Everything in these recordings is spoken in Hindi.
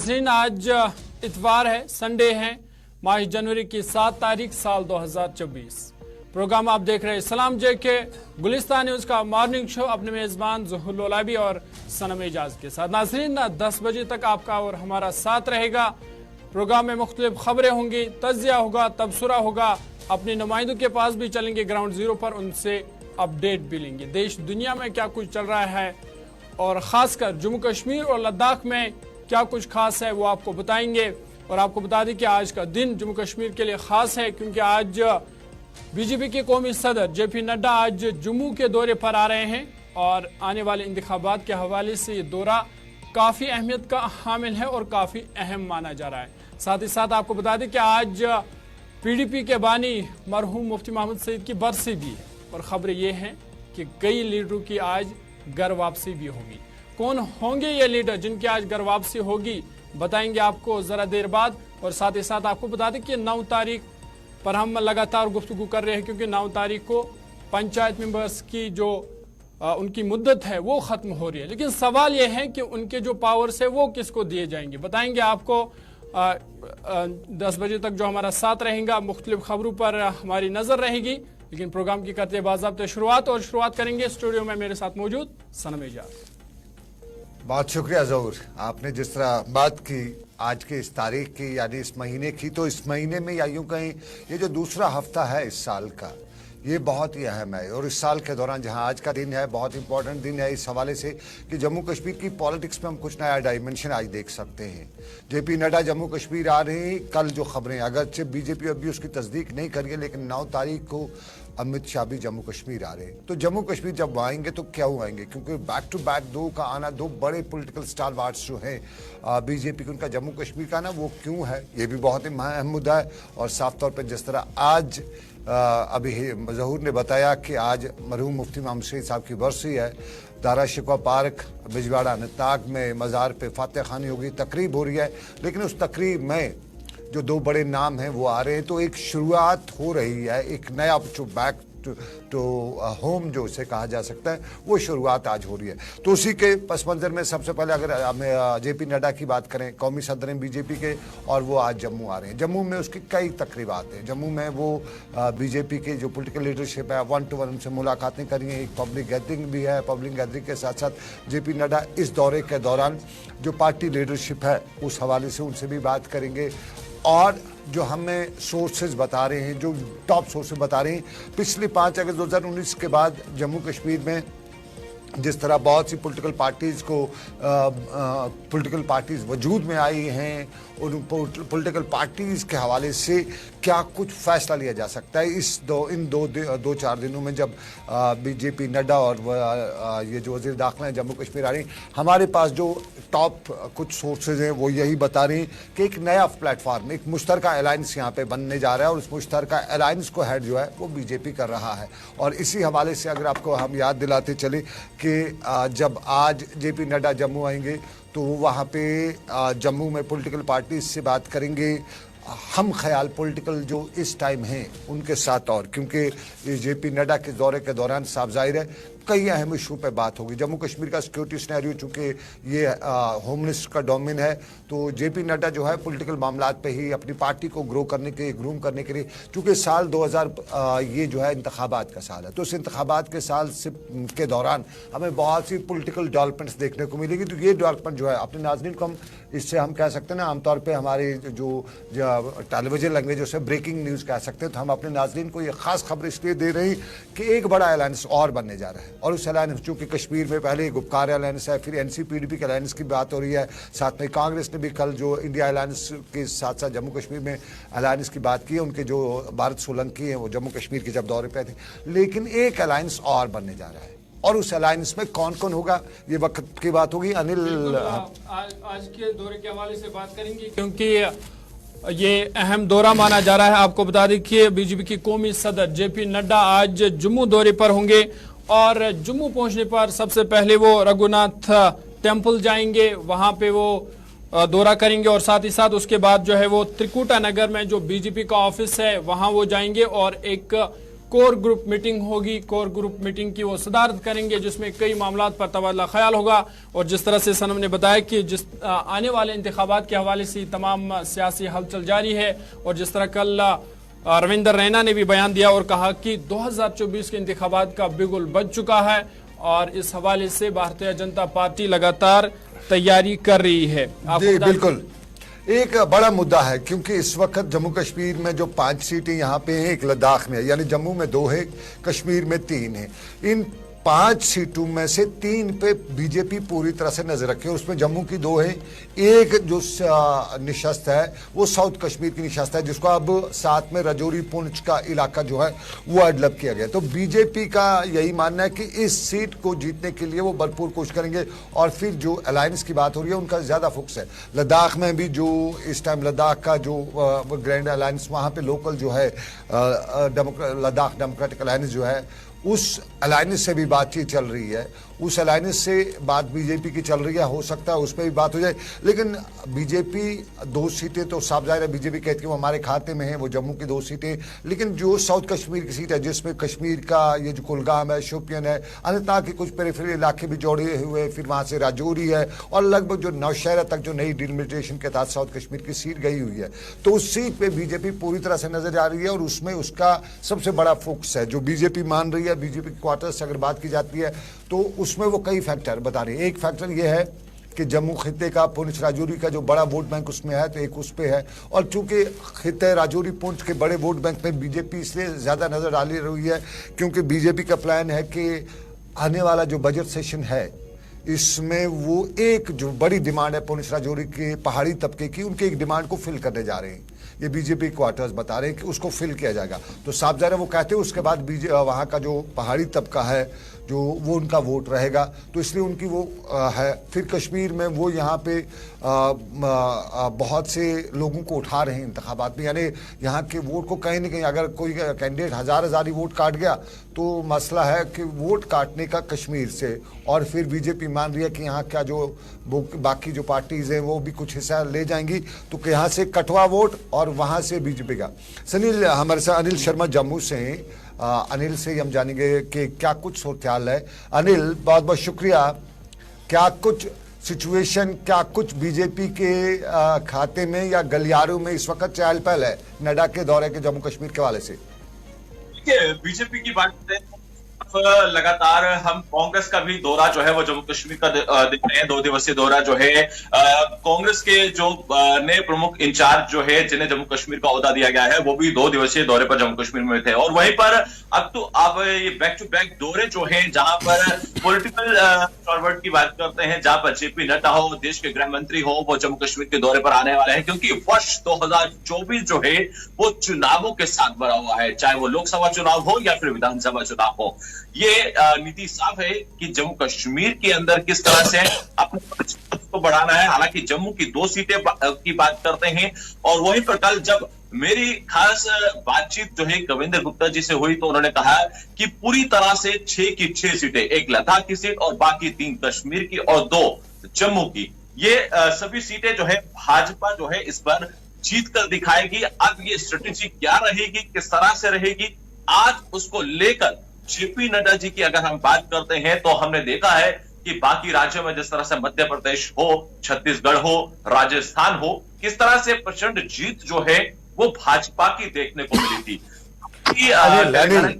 आज इतवार है, संडे है, माह जनवरी की 7 तारीख साल 2024। प्रोग्राम आप देख रहे हैं सलाम जे के गुलिस्तान न्यूज का मॉर्निंग शो अपने मेजबान ज़ुहुर लोलाबी और सनम एजाज के साथ। नाज़रीन 10 बजे तक आपका और हमारा साथ रहेगा। प्रोग्राम में मुख्तलिफ खबरें होंगी, तज्जिया होगा, तबसरा होगा, अपने नुमाइंदों के पास भी चलेंगे ग्राउंड जीरो पर, उनसे अपडेट भी लेंगे। देश दुनिया में क्या कुछ चल रहा है और ख़ासकर जम्मू कश्मीर और लद्दाख में क्या कुछ खास है वो आपको बताएंगे। और आपको बता दें कि आज का दिन जम्मू कश्मीर के लिए खास है क्योंकि आज बीजेपी के कौमी सदर जेपी नड्डा आज जम्मू के दौरे पर आ रहे हैं और आने वाले इंतखाबात के हवाले से ये दौरा काफ़ी अहमियत का हामिल है और काफ़ी अहम माना जा रहा है। साथ ही साथ आपको बता दें कि आज पीडीपी के बानी मरहूम मुफ्ती मोहम्मद सईद की बरसी भी है और ख़बरें ये हैं कि कई लीडरों की आज घर वापसी भी होगी। कौन होंगे ये लीडर जिनकी आज घर वापसी होगी, बताएंगे आपको ज़रा देर बाद। और साथ ही साथ आपको बता दें कि 9 तारीख पर हम लगातार गुफ्तगू कर रहे हैं क्योंकि 9 तारीख को पंचायत मेंबर्स की जो उनकी मुद्दत है वो ख़त्म हो रही है। लेकिन सवाल ये है कि उनके जो पावर्स है वो किसको दिए जाएंगे, बताएंगे आपको। 10 बजे तक जो हमारा साथ रहेगा, मुख्तलिफ खबरों पर हमारी नज़र रहेगी। लेकिन प्रोग्राम की करते बाज़ाब्ते शुरुआत, और शुरुआत करेंगे स्टूडियो में मेरे साथ मौजूद सनम एजाज। बहुत शुक्रिया ज़हूर, आपने जिस तरह बात की आज के इस तारीख की यानी इस महीने की, तो इस महीने में या यूँ कहीं ये जो दूसरा हफ्ता है इस साल का, ये बहुत ही अहम है। और इस साल के दौरान जहां आज का दिन है बहुत इंपॉर्टेंट दिन है इस हवाले से कि जम्मू कश्मीर की पॉलिटिक्स में हम कुछ नया डायमेंशन आज देख सकते हैं। जेपी नड्डा जम्मू कश्मीर आ रहे हैं। कल जो खबरें, अगरचे बीजेपी अभी उसकी तस्दीक नहीं करिए, लेकिन 9 तारीख को अमित शाह भी जम्मू कश्मीर आ रहे हैं। तो जम्मू कश्मीर जब आएंगे तो क्यों आएंगे, क्योंकि बैक टू बैक दो का आना, दो बड़े पॉलिटिकल स्टारवार्ड्स जो हैं बीजेपी के, उनका जम्मू कश्मीर का आना वो क्यों है, ये भी बहुत ही अहम मुद्दा है। और साफ तौर पर जिस तरह आज अभी ज़हूर ने बताया कि आज मरहूम मुफ्ती मोहम्मद सईद साहब की बरसी है, दारा शिकवा पार्क बिजवाड़ा अनंतनाग में मज़ार पे फातह खानी होगी, तकरीब हो रही है। लेकिन उस तकरीब में जो 2 बड़े नाम हैं वो आ रहे हैं, तो एक शुरुआत हो रही है, एक नया जो बैक टू होम जो उसे कहा जा सकता है वो शुरुआत आज हो रही है। तो उसी के पस मंज़र में सबसे पहले अगर हमें जेपी नड्डा की बात करें, कौमी सदर हैं बीजेपी के, और वो आज जम्मू आ रहे हैं। जम्मू में उसकी कई तकरीबात हैं। जम्मू में वो बीजेपी की जो पॉलिटिकल लीडरशिप है 1-to-1 उनसे मुलाकातें करेंगे, एक पब्लिक गैदरिंग भी है। पब्लिक गैदरिंग के साथ साथ जेपी नड्डा इस दौरे के दौरान जो पार्टी लीडरशिप है उस हवाले से उनसे भी बात करेंगे। और जो हमें सोर्सेज बता रहे हैं, जो टॉप सोर्सेज बता रहे हैं, पिछले 5 अगस्त 2019 के बाद जम्मू कश्मीर में जिस तरह बहुत सी पॉलिटिकल पार्टीज़ वजूद में आई हैं, उन पॉलिटिकल पार्टीज़ के हवाले से क्या कुछ फैसला लिया जा सकता है इन 2-4 दिनों में जब बीजेपी नड्डा और ये जो वज़ीर दाखिला हैं जम्मू कश्मीर आ रही हैं। हमारे पास जो टॉप कुछ सोर्सेज हैं वो यही बता रहे हैं कि एक नया प्लेटफार्म, एक मुश्तरका अलायंस यहाँ पे बनने जा रहा है और उस मुश्तरका अलायंस को हेड जो है वो बीजेपी कर रहा है। और इसी हवाले से अगर आपको हम याद दिलाते चले कि जब आज जेपी नड्डा जम्मू आएंगे तो वहाँ पे जम्मू में पॉलिटिकल पार्टीज से बात करेंगे, हम ख्याल पॉलिटिकल जो इस टाइम हैं उनके साथ। और क्योंकि जेपी नड्डा के दौरे के दौरान साफ जाहिर है कई अहम इशू पे बात होगी। जम्मू कश्मीर का सिक्योरिटी सिनेरियो चूँकि ये होम मिनिस्टर का डोमेन है, तो जेपी नड्डा जो है पॉलिटिकल मामलात पे ही अपनी पार्टी को ग्रूम करने के लिए, चूँकि साल 2000 ये जो है इंतखाबात का साल है, तो इस इंतखाबात के साल के दौरान हमें बहुत सी पॉलिटिकल डेवलपमेंट्स देखने को मिलेगी। तो ये डेवलपमेंट जो है अपने नाज़रीन को हम इससे हम कह सकते हैं ना, आमतौर पर हमारे जो टेलीविजन लैंग्वेज उसे ब्रेकिंग न्यूज़ कह सकते हैं। तो हम अपने नाज़रीन को ये ख़ास खबर इसलिए दे रहे हैं कि एक बड़ा अलायंस और बनने जा रहा है। और उस अलायंस, चूँकि कश्मीर में पहले गुपकार अलायंस है, फिर एनसी-पीडीपी के अलायंस की बात हो रही है, साथ में कांग्रेस ने भी कल जो इंडिया अलायंस के साथ साथ जम्मू कश्मीर में अलायंस की बात की है। उनके जो भारत सोलंकी हैं वो जम्मू कश्मीर के जब दौरे पे थे, लेकिन एक अलायंस और बनने जा रहा है। और उस अलायंस में कौन कौन होगा ये वक्त की बात होगी। अनिल आज के दौरे के हवाले से बात करेंगे क्योंकि ये अहम दौरा माना जा रहा है। आपको बता दें कि बीजेपी की कौमी सदर जेपी नड्डा आज जम्मू दौरे पर होंगे और जम्मू पहुंचने पर सबसे पहले वो रघुनाथ टेम्पल जाएंगे, वहां पे वो दौरा करेंगे और साथ ही साथ उसके बाद जो है वो त्रिकुटा नगर में जो बीजेपी का ऑफिस है वहां वो जाएंगे और एक कोर ग्रुप मीटिंग होगी। कोर ग्रुप मीटिंग की वो सदारत करेंगे जिसमें कई मामला पर तबादला ख्याल होगा। और जिस तरह से सनम ने बताया कि जिस आने वाले इंतखाबात के हवाले से तमाम सियासी हलचल जारी है। और जिस तरह कल रविंदर रैना ने भी बयान दिया और कहा कि 2024 के इंतखाबात का बिगुल बज चुका है और इस हवाले से भारतीय जनता पार्टी लगातार तैयारी कर रही है। जी बिल्कुल, एक बड़ा मुद्दा है क्योंकि इस वक्त जम्मू कश्मीर में जो 5 सीटें यहाँ पे हैं, एक लद्दाख में है, यानी जम्मू में 2 है, कश्मीर में 3 है। इन 5 सीटों में से 3 पे बीजेपी पूरी तरह से नजर रखे और उसमें जम्मू की 2 है। एक जो निशस्त है वो साउथ कश्मीर की निशस्त है जिसको अब साथ में रजौरी पुंछ का इलाका जो है वो डेवलप किया गया। तो बीजेपी का यही मानना है कि इस सीट को जीतने के लिए वो भरपूर कोशिश करेंगे। और फिर जो अलायंस की बात हो रही है उनका ज्यादा फोकस है लद्दाख में भी। जो इस टाइम लद्दाख का जो ग्रैंड अलायंस वहां पे लोकल जो है लद्दाख डेमोक्रेटिक अलायंस जो है उस अलायंस से भी बातचीत चल रही है। उस अलायंस से बात बीजेपी की चल रही है, हो सकता है उस पर भी बात हो जाए। लेकिन बीजेपी 2 सीटें तो साफ जाहिर है बीजेपी कहती है वो हमारे खाते में है, वो जम्मू की 2 सीटें। लेकिन जो साउथ कश्मीर की सीट है जिसमें कश्मीर का ये जो कुलगाम है, शोपियन है, अनंतनाग के कुछ पेरिफेरल इलाके भी जोड़े हुए, फिर वहां से राजौरी है और लगभग जो नौशहरा तक जो नई डिलिमिटेशन के तहत साउथ कश्मीर की सीट गई हुई है। तो उस सीट पे बीजेपी पूरी तरह से नजर आ रही है और उसमें उसका सबसे बड़ा फोकस है। जो बीजेपी मान रही है, बीजेपी क्वार्टर्स से अगर बात की जाती है तो उसमें वो कई फैक्टर बता रहे हैं। एक फैक्टर ये है कि जम्मू खित्ते का पुंछ राजौरी का जो बड़ा वोट बैंक उसमें है, तो एक उस पे है। और चूंकि खित्ते राजौरी पुंछ के बड़े वोट बैंक में बीजेपी इसलिए ज्यादा नजर डाली रही है क्योंकि बीजेपी का प्लान है कि आने वाला जो बजट सेशन है इसमें वो एक जो बड़ी डिमांड है पुंछ राजौरी के पहाड़ी तबके की, उनकी एक डिमांड को फिल करने जा रहे हैं। ये बीजेपी क्वार्टर्स बता रहे हैं कि उसको फिल किया जाएगा। तो साफ जाहिर है वो कहते हैं उसके बाद वहां का जो पहाड़ी तबका है जो वो उनका वोट रहेगा, तो इसलिए उनकी वो है। फिर कश्मीर में वो यहाँ पे बहुत से लोगों को उठा रहे हैं इंतखाबात में, यानी यहाँ के वोट को कहीं ना कहीं अगर कोई कैंडिडेट हजार ही वोट काट गया तो मसला है कि वोट काटने का कश्मीर से। और फिर बीजेपी मान रही है कि यहाँ का जो बाकी जो पार्टीज हैं वो भी कुछ हिस्सा ले जाएंगी, तो यहाँ से कटवा वोट और वहां से बीजेपी का। सनील हमारे साथ अनिल शर्मा जम्मू से हैं। अनिल से हम जानेंगे कि क्या कुछ सूरत-ए-हाल है। अनिल, बहुत बहुत शुक्रिया। क्या कुछ सिचुएशन, क्या कुछ बीजेपी के खाते में या गलियारों में इस वक्त चहल पहल है नड्डा के दौरे के जम्मू कश्मीर के हवाले से? देखिए, बीजेपी की बात करें लगातार हम कांग्रेस का भी दौरा जो है वो जम्मू कश्मीर का देख रहे हैं। 2 दिवसीय दौरा जो है कांग्रेस के जो नए प्रमुख इंचार्ज जो है जिन्हें जम्मू कश्मीर का ओहदा दिया गया है वो भी 2 दिवसीय दौरे पर जम्मू कश्मीर में थे। और वहीं पर अब ये बैक टू बैक दौरे जो है जहां पर पॉलिटिकल फॉरवर्ड की बात करते हैं, जहां पर जेपी नड्डा हो, देश के गृह मंत्री हो, वो जम्मू कश्मीर के दौरे पर आने वाले हैं क्योंकि वर्ष 2024 जो है वो चुनावों के साथ भरा हुआ है, चाहे वो लोकसभा चुनाव हो या फिर विधानसभा चुनाव हो। ये नीति साफ है कि जम्मू कश्मीर के अंदर किस तरह से अपने को बढ़ाना है। हालांकि जम्मू की 2 सीटें की बात करते हैं और वहीं पर कल जब मेरी खास बातचीत जो है कविंदर गुप्ता जी से हुई तो उन्होंने कहा कि पूरी तरह से 6 की 6 सीटें, एक लद्दाख की सीट और बाकी 3 कश्मीर की और 2 जम्मू की, ये सभी सीटें जो है भाजपा जो है इस पर जीत कर दिखाएगी। अब ये स्ट्रेटेजी क्या रहेगी, किस तरह से रहेगी, आज उसको लेकर जेपी नड्डा जी की अगर हम बात करते हैं तो हमने देखा है कि बाकी राज्यों में जिस तरह से मध्य प्रदेश हो, छत्तीसगढ़ हो, राजस्थान हो, किस तरह से प्रचंड जीत जो है वो भाजपा की देखने को मिली थी।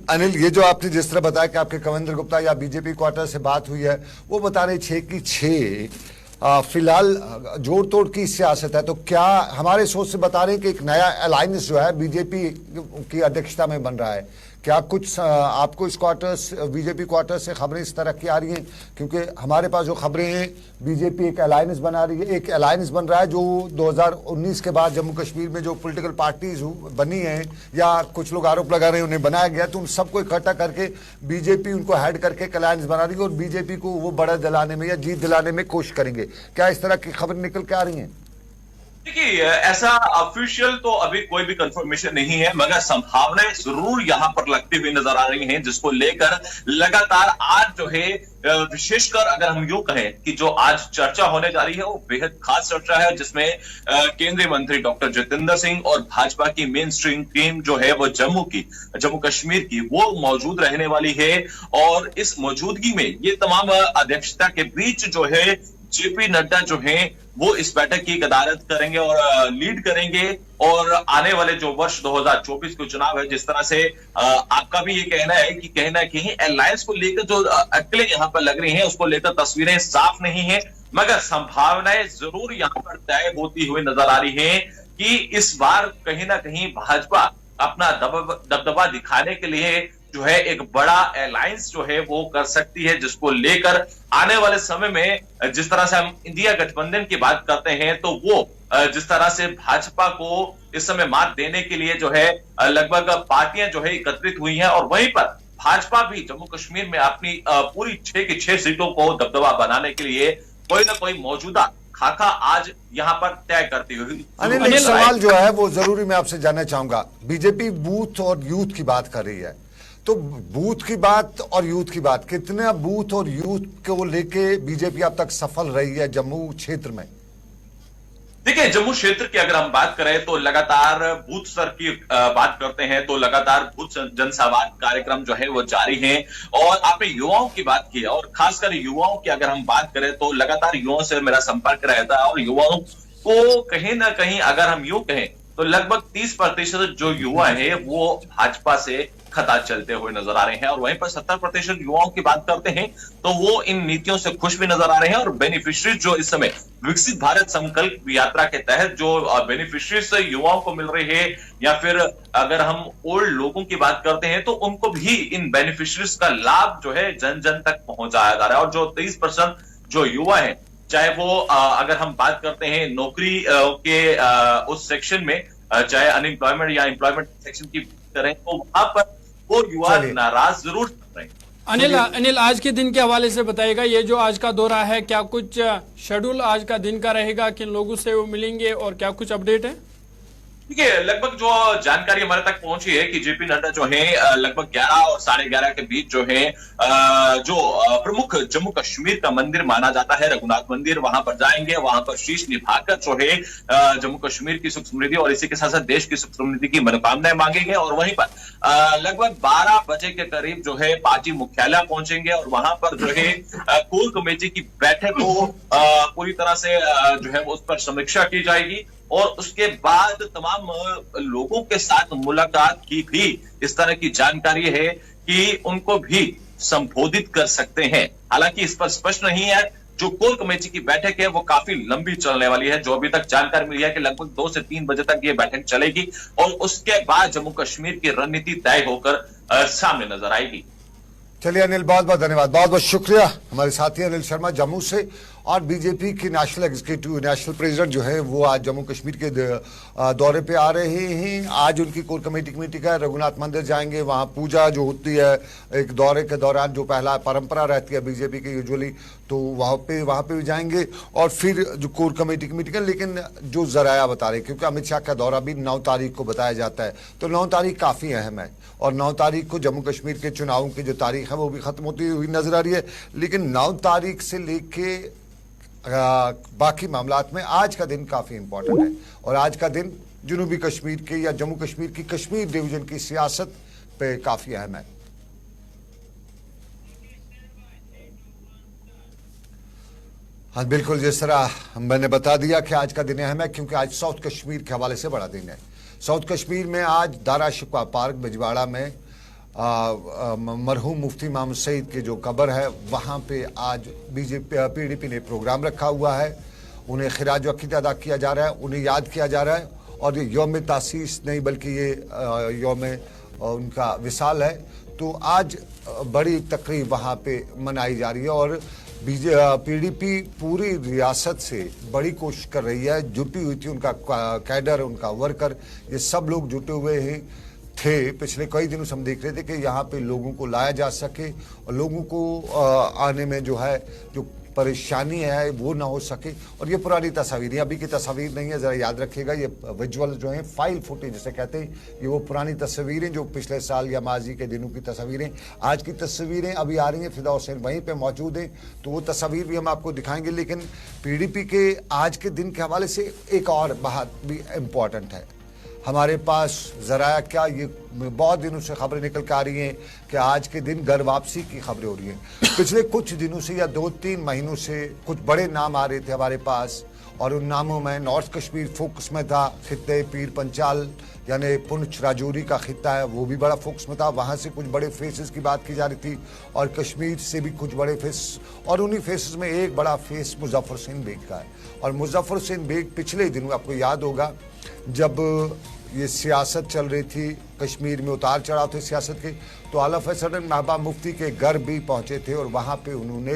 अनिल, ये जो आपने जिस तरह बताया कि आपके कविंदर गुप्ता या बीजेपी क्वार्टर से बात हुई है, वो बता रहे 6 की 6 फिलहाल जोड़ तोड़ की सियासत है। तो क्या हमारे सोच से बता रहे हैं कि एक नया अलायंस जो है बीजेपी की अध्यक्षता में बन रहा है? क्या कुछ आपको इस क्वार्टर्स बीजेपी क्वार्टर से खबरें इस तरह की आ रही हैं? क्योंकि हमारे पास जो खबरें हैं बीजेपी एक अलायंस बना रही है, एक अलायंस बन रहा है जो 2019 के बाद जम्मू कश्मीर में जो पॉलिटिकल पार्टीज बनी हैं या कुछ लोग आरोप लगा रहे हैं उन्हें बनाया गया, तो उन सबको इकट्ठा करके बीजेपी उनको हेड करके एक अलायंस बना रही है और बीजेपी को वो बड़ा दिलाने में या जीत दिलाने में कोशिश करेंगे। क्या इस तरह की खबरें निकल के आ रही हैं? देखिए, ऐसा ऑफिशियल तो अभी कोई भी कंफर्मेशन नहीं है, मगर संभावनाएं जरूर यहां पर लगती हुई नजर आ रही हैं, जिसको लेकर लगातार आज जो है विशेषकर अगर हम यूं कहें कि जो आज चर्चा होने जा रही है वो बेहद खास चर्चा है, जिसमें केंद्रीय मंत्री डॉक्टर जितेंद्र सिंह और भाजपा की मेन स्ट्रीम टीम जो है वो जम्मू कश्मीर की वो मौजूद रहने वाली है। और इस मौजूदगी में ये तमाम अध्यक्षता के बीच जो है जेपी नड्डा जो हैं वो इस बैठक की कदारत करेंगे और लीड करेंगे। और आने वाले जो वर्ष 2024 के चुनाव है, जिस तरह से आपका भी ये कहना है कि कहीं ना कहीं अलायंस को लेकर जो अटकलें यहां पर लग रही हैं उसको लेकर तस्वीरें साफ नहीं है, मगर संभावनाएं जरूर यहां पर तय होती हुई नजर आ रही है कि इस बार कहीं ना कहीं भाजपा अपना दबदबा दिखाने के लिए जो है एक बड़ा अलायंस जो है वो कर सकती है, जिसको लेकर आने वाले समय में जिस तरह से हम इंडिया गठबंधन की बात करते हैं तो वो जिस तरह से भाजपा को इस समय मात देने के लिए जो है लगभग पार्टियां जो है एकत्रित हुई हैं, और वहीं पर भाजपा भी जम्मू कश्मीर में अपनी पूरी 6 की 6 सीटों को दबदबा बनाने के लिए कोई ना कोई मौजूदा खाका आज यहां पर तय करती हुई। अनिल, एक सवाल जो है वो जरूरी मैं आपसे जानना चाहूंगा। बीजेपी बूथ और यूथ की बात कर रही है, तो बूथ की बात और यूथ की बात, कितने बूथ और यूथ को लेके बीजेपी अब तक सफल रही है जम्मू क्षेत्र में? देखिए, जम्मू क्षेत्र की अगर हम बात करें तो लगातार बूथ स्तर की बात करते हैं तो लगातार बूथ जनसंवाद कार्यक्रम जो है वो जारी है। और आपने युवाओं की बात की और खासकर युवाओं की अगर हम बात करें तो लगातार युवाओं से मेरा संपर्क रहता है, और युवाओं को कहीं ना कहीं अगर हम यूं कहें तो लगभग 30% जो युवा है वो भाजपा से खता चलते हुए नजर आ रहे हैं, और वहीं पर 70% युवाओं की बात करते हैं तो वो इन नीतियों से खुश भी नजर आ रहे हैं। और बेनिफिशियरीज जो इस समय विकसित भारत संकल्प यात्रा के तहत जो बेनिफिशियरीज युवाओं को मिल रही है, या फिर अगर हम ओल्ड लोगों की बात करते हैं तो उनको भी इन बेनिफिशियरीज का लाभ जो है जन जन तक पहुंचाया जा रहा है। और जो 30% जो युवा है, चाहे वो अगर हम बात करते हैं नौकरी के उस सेक्शन में, चाहे अनएम्प्लॉयमेंट या एम्प्लॉयमेंट सेक्शन की करें, तो वहां पर वो युवा नाराज जरूर कर रहे हैं। अनिल, आज के दिन के हवाले से बताइएगा, ये जो आज का दौरा है क्या कुछ शेड्यूल आज का दिन का रहेगा, किन लोगों से वो मिलेंगे और क्या कुछ अपडेट है? देखिए, लगभग जो जानकारी हमारे तक पहुंची है कि जेपी नड्डा जो है लगभग 11 और 11:30 के बीच जो है जो प्रमुख जम्मू कश्मीर का मंदिर माना जाता है रघुनाथ मंदिर, वहां पर जाएंगे। वहां पर शीश निभाकर जो है जम्मू कश्मीर की सुख समृद्धि और इसी के साथ साथ देश की सुख समृद्धि की मनोकामनाएं मांगेंगे। और वहीं पर लगभग 12 बजे के करीब जो है पार्टी मुख्यालय पहुंचेंगे, और वहां पर जो है कोर कमेटी की बैठक को पूरी तरह से जो है उस पर समीक्षा की जाएगी। और उसके बाद तमाम लोगों के साथ मुलाकात की भी इस तरह की जानकारी है कि उनको भी संबोधित कर सकते हैं। हालांकि इस पर स्पष्ट नहीं है। जो कोर कमेटी की बैठक है वो काफी लंबी चलने वाली है। जो अभी तक जानकारी मिली है कि लगभग 2 से 3 बजे तक ये बैठक चलेगी, और उसके बाद जम्मू कश्मीर की रणनीति तय होकर सामने नजर आएगी। चलिए अनिल, बहुत बहुत धन्यवाद, बहुत बहुत शुक्रिया। हमारे साथी अनिल शर्मा जम्मू से। और बीजेपी की नेशनल एग्जीक्यूटिव नेशनल प्रेसिडेंट जो है वो आज जम्मू कश्मीर के दौरे पे आ रहे हैं। आज उनकी कोर कमेटी का रघुनाथ मंदिर जाएंगे, वहाँ पूजा जो होती है एक दौरे के दौरान, जो पहला परंपरा रहती है बीजेपी की यूजुअली, तो वहाँ पे भी जाएंगे। और फिर जो कोर कमेटी का, लेकिन जो जराया बता रहे, क्योंकि अमित शाह का दौरा भी 9 तारीख को बताया जाता है, तो 9 तारीख काफ़ी अहम है। और 9 तारीख को जम्मू कश्मीर के चुनावों की जो तारीख है वो भी खत्म होती हुई नजर आ रही है। लेकिन 9 तारीख से लेके बाकी मामलात में आज का दिन काफ़ी इंपॉर्टेंट है। और आज का दिन जनूबी कश्मीर के या जम्मू कश्मीर की कश्मीर डिवीजन की सियासत पे काफ़ी अहम है। हाँ बिल्कुल, जिस तरह मैंने बता दिया कि आज का दिन अहम है, क्योंकि आज साउथ कश्मीर के हवाले से बड़ा दिन है। साउथ कश्मीर में आज दारा शिकवा पार्क बिजवाड़ा में मरहूम मुफ्ती मोहम्मद सईद के जो कब्र है वहाँ पे आज पीडीपी ने प्रोग्राम रखा हुआ है। उन्हें खिराज अक़ीदत अदा किया जा रहा है, उन्हें याद किया जा रहा है। और ये यौम तासीस नहीं बल्कि ये यौम उनका विसाल है। तो आज बड़ी तकरीब वहाँ पे मनाई जा रही है। और पीडीपी पूरी रियासत से बड़ी कोशिश कर रही है, जुटी हुई थी, उनका कैडर, उनका वर्कर, ये सब लोग जुटे हुए हैं थे। पिछले कई दिनों से हम देख रहे थे कि यहाँ पे लोगों को लाया जा सके और लोगों को आने में जो है जो परेशानी है वो ना हो सके। और ये पुरानी तस्वीरें, अभी की तस्वीर नहीं है, ज़रा याद रखिएगा। ये विजुअल जो है फाइल फुटेज जिसे कहते हैं, ये वो पुरानी तस्वीरें जो पिछले साल या माजी के दिनों की तस्वीरें, आज की तस्वीरें अभी आ रही हैं। फिदा हुसैन वहीं पे मौजूद हैं, तो वो तस्वीर भी हम आपको दिखाएंगे। लेकिन पीडीपी के आज के दिन के हवाले से एक और बात भी इम्पॉर्टेंट है। हमारे पास ज़राया क्या, ये बहुत दिनों से खबरें निकल कर आ रही हैं कि आज के दिन घर वापसी की खबरें हो रही हैं। पिछले कुछ दिनों से या 2-3 महीनों से कुछ बड़े नाम आ रहे थे हमारे पास, और उन नामों में नॉर्थ कश्मीर फोकस में था। खित्ते पीर पंचाल यानी पुंछ राजौरी का खित्ता है, वो भी बड़ा फोकस में था। वहाँ से कुछ बड़े फेसेस की बात की जा रही थी, और कश्मीर से भी कुछ बड़े फेस, और उन्हीं फेसेस में एक बड़ा फेस मुजफ्फर हुसैन बेग का है। और मुजफ्फर हुसैन बेग पिछले दिनों, आपको याद होगा, जब ये सियासत चल रही थी कश्मीर में, उतार चढ़ाव थे सियासत के, तो all of a sudden Mehbooba Mufti के घर भी पहुंचे थे, और वहाँ पे उन्होंने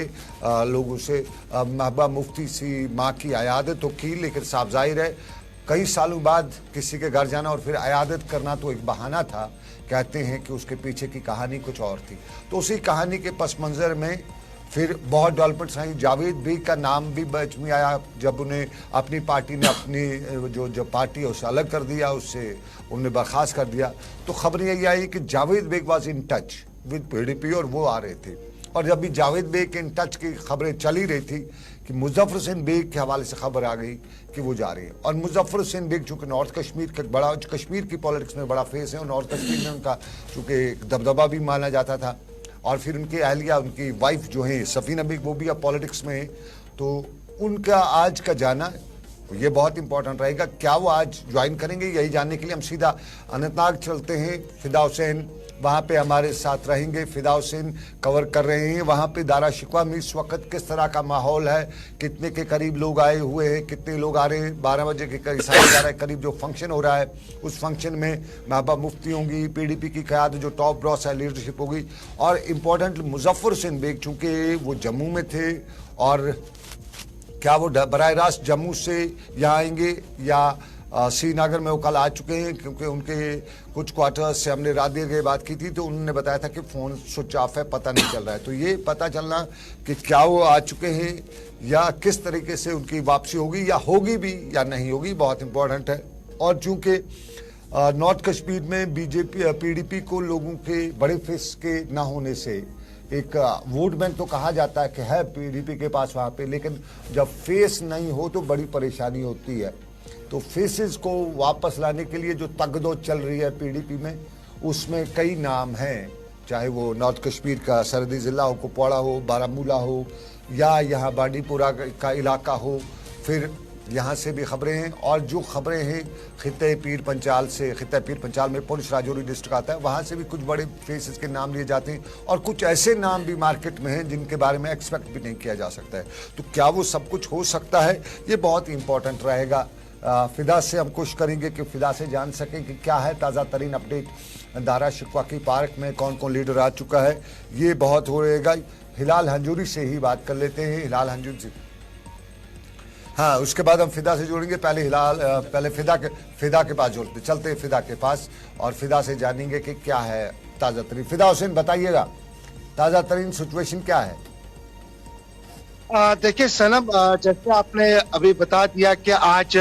लोगों से महबूबा मुफ्ती सी माँ की अयादत तो की। लेकिन साफ जाहिर है कई सालों बाद किसी के घर जाना और फिर अयादत करना तो एक बहाना था। कहते हैं कि उसके पीछे की कहानी कुछ और थी। तो उसी कहानी के पस मंज़र में फिर बहुत डेवलपमेंट्स आई। जावेद बेग का नाम भी बीच में आया, जब उन्हें अपनी पार्टी ने अपनी जो पार्टी है उसे अलग कर दिया, उससे उन्हें बर्खास्त कर दिया। तो खबर यही आई कि Javed Beg was in touch with PDP, और वो आ रहे थे। और जब भी जावेद बेग के इन टच की खबरें चली रही थी कि मुजफ्फर हुसैन बेग के हवाले से खबर आ गई कि वो जा रही है। और मुजफ्फर हुसैन बेग चूँकि नॉर्थ कश्मीर का बड़ा, कश्मीर की पॉलिटिक्स में बड़ा फेस है, और नॉर्थ कश्मीर में उनका चूँकि दबदबा भी माना जाता था। और फिर उनकी अहलिया, उनकी वाइफ जो है सफीना बेग, वो भी अब पॉलिटिक्स में है। तो उनका आज का जाना ये बहुत इंपॉर्टेंट रहेगा। क्या वो आज ज्वाइन करेंगे, यही जानने के लिए हम सीधा अनंतनाग चलते हैं। फिदा हुसैन वहाँ पे हमारे साथ रहेंगे। फिदा हुसैन कवर कर रहे हैं वहाँ पे दारा शिकवा में इस वक्त किस तरह का माहौल है, कितने के करीब लोग आए हुए हैं, कितने लोग आ रहे हैं। 12 बजे के करीब जो फंक्शन हो रहा है, उस फंक्शन में महबूबा मुफ्ती होंगी, पीडीपी की क़यादत जो टॉप ब्रॉस है लीडरशिप होगी। और इम्पोर्टेंट मुजफ्फर हुसैन बेग चूँकि वो जम्मू में थे, और क्या वो बराह रास्त जम्मू से यहाँ आएंगे या श्रीनगर में वो कल आ चुके हैं, क्योंकि उनके कुछ क्वार्टर्स से हमने रात देर के बात की थी, तो उन्होंने बताया था कि फ़ोन स्विच ऑफ है, पता नहीं चल रहा है। तो ये पता चलना कि क्या वो आ चुके हैं या किस तरीके से उनकी वापसी होगी, या होगी भी या नहीं होगी, बहुत इंपॉर्टेंट है। और चूँकि नॉर्थ कश्मीर में बीजेपी पीडीपी को लोगों के बड़े फेस के ना होने से एक वोट बैंक तो कहा जाता है कि है पीडीपी के पास वहाँ पे, लेकिन जब फेस नहीं हो तो बड़ी परेशानी होती है। तो फेसेस को वापस लाने के लिए जो तगदो चल रही है पीडीपी में, उसमें कई नाम हैं, चाहे वो नॉर्थ कश्मीर का सरहदी ज़िला हो, कुपवाड़ा हो, बारामूला हो, या यहाँ बांडीपुरा का इलाका हो। फिर यहाँ से भी खबरें हैं, और जो खबरें हैं खित्ते पीर पंचाल से, खित्ते पीर पंचाल में पुंछ राजौरी डिस्ट्रिक्ट आता है, वहाँ से भी कुछ बड़े फेसेस के नाम लिए जाते हैं। और कुछ ऐसे नाम भी मार्केट में हैं जिनके बारे में एक्सपेक्ट भी नहीं किया जा सकता है। तो क्या वो सब कुछ हो सकता है, ये बहुत इंपॉर्टेंट रहेगा। फिदा से हम कोशिश करेंगे कि फिदा से जान सकें कि क्या है ताज़ा तरीन अपडेट। दारा शिकवा की पार्क में कौन कौन लीडर आ चुका है, ये बहुत हो रहेगा। हिलाल हंजूरी से ही बात कर लेते हैं, हिलाल हंजूरी से। हाँ, उसके बाद हम फिदा से जोड़ेंगे। पहले फिदा के पास जोड़ते, चलते हैं फिदा के पास, और फिदा से जानेंगे कि क्या है ताज़ा तरीन। फिदा हुसैन बताइएगा ताज़ा तरीन सिचुएशन क्या है। देखिए सनम, जैसे आपने अभी बता दिया कि आज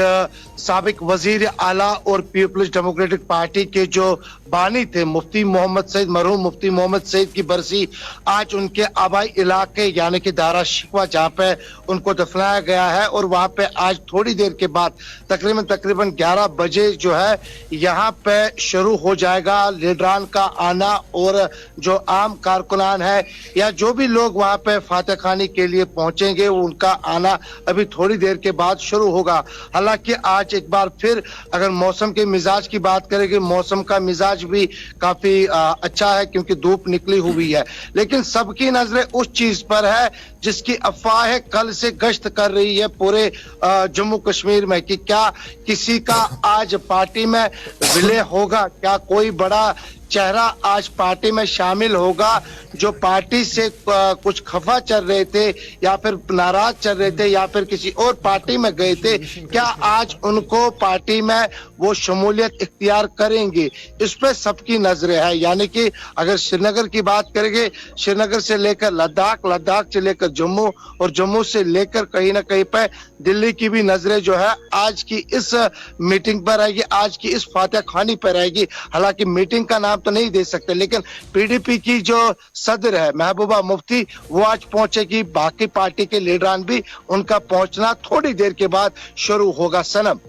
साबिक वजीर आला और पीपल्स डेमोक्रेटिक पार्टी के जो बानी थे मुफ्ती मोहम्मद सईद, मरहूम मुफ्ती मोहम्मद सईद की बरसी आज उनके आबाई इलाके यानी कि दारा शिकवा जहाँ पे उनको दफनाया गया है, और वहाँ पे आज थोड़ी देर के बाद तकरीबन 11 बजे जो है यहाँ पे शुरू हो जाएगा लीडरान का आना, और जो आम कारकुनान है या जो भी लोग वहाँ पे फातह खानी के लिए पहुंचेंगे उनका आना अभी थोड़ी देर के बाद शुरू होगा। हालांकि आज एक बार फिर अगर मौसम के मिजाज की बात करेंगे, मौसम का मिजाज भी काफी अच्छा है क्योंकि धूप निकली हुई है, लेकिन सबकी नजरें उस चीज पर है जिसकी अफवाह कल से गश्त कर रही है पूरे जम्मू कश्मीर में कि क्या किसी का आज पार्टी में विलय होगा, क्या कोई बड़ा चेहरा आज पार्टी में शामिल होगा जो पार्टी से कुछ खफा चल रहे थे या फिर नाराज चल रहे थे या फिर किसी और पार्टी में गए थे, क्या आज उनको पार्टी में वो शमूलियत इख्तियार करेंगे, इस पे सबकी नजरें है। यानी कि अगर श्रीनगर की बात करेंगे, श्रीनगर से लेकर लद्दाख, लद्दाख से लेकर जम्मू और जम्मू से लेकर कहीं ना कहीं पे दिल्ली की भी नजरें जो है आज की इस मीटिंग पर रहेगी, आज की इस फातह खानी पर रहेगी। हालांकि मीटिंग का नाम तो नहीं दे सकते, लेकिन पीडीपी की जो सदर है महबूबा मुफ्ती वो आज पहुंचेगी, बाकी पार्टी के लीडरान भी उनका पहुंचना थोड़ी देर के बाद शुरू होगा। सनम,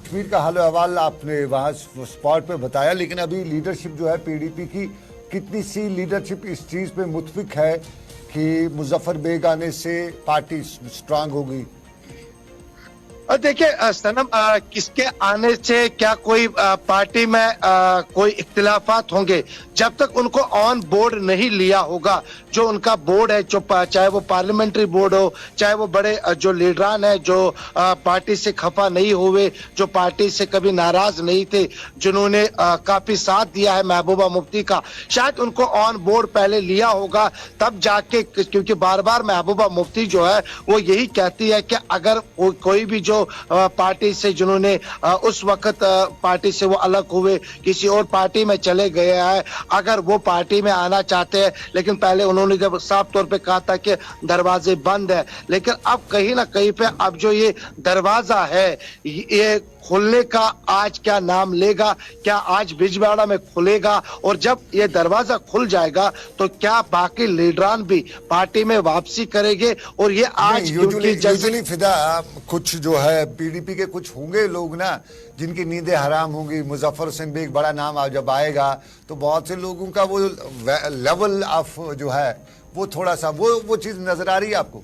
कश्मीर का हाल अहवाल आपने वहां स्पॉट पे बताया, लेकिन अभी लीडरशिप जो है पीडीपी की, कितनी सी लीडरशिप इस चीज पे मुत्फिक है कि मुजफ्फर बेग आने से पार्टी स्ट्रांग होगी? और देखिए सनम, किसके आने से क्या कोई पार्टी में कोई इख्तिलाफात होंगे, जब तक उनको ऑन बोर्ड नहीं लिया होगा। जो उनका बोर्ड है, जो चाहे वो पार्लियामेंट्री बोर्ड हो, चाहे वो बड़े जो लीडरान है जो पार्टी से खफा नहीं हुए, जो पार्टी से कभी नाराज नहीं थे, जिन्होंने काफी साथ दिया है महबूबा मुफ्ती का, शायद उनको ऑन बोर्ड पहले लिया होगा तब जाके, क्योंकि बार बार महबूबा मुफ्ती जो है वो यही कहती है कि अगर कोई भी जो पार्टी से जिन्होंने उस वक्त पार्टी से वो अलग हुए किसी और पार्टी में चले गए हैं, अगर वो पार्टी में आना चाहते हैं, लेकिन पहले उन्होंने जब साफ तौर पे कहा था कि दरवाजे बंद है, लेकिन अब कहीं ना कहीं पे अब जो ये दरवाजा है ये खुलने का आज क्या नाम लेगा, क्या आज बिजवाड़ा में खुलेगा, और जब ये दरवाजा खुल जाएगा तो क्या बाकी लीडरान भी पार्टी में वापसी करेंगे। और ये आज यूजुअली फिदा कुछ जो है पीडीपी के कुछ होंगे लोग ना जिनकी नींदें हराम होंगी, मुजफ्फर हुसैन बेग बड़ा नाम जब आएगा तो बहुत से लोगों का वो लेवल ऑफ जो है वो थोड़ा सा वो चीज नजर आ रही है आपको?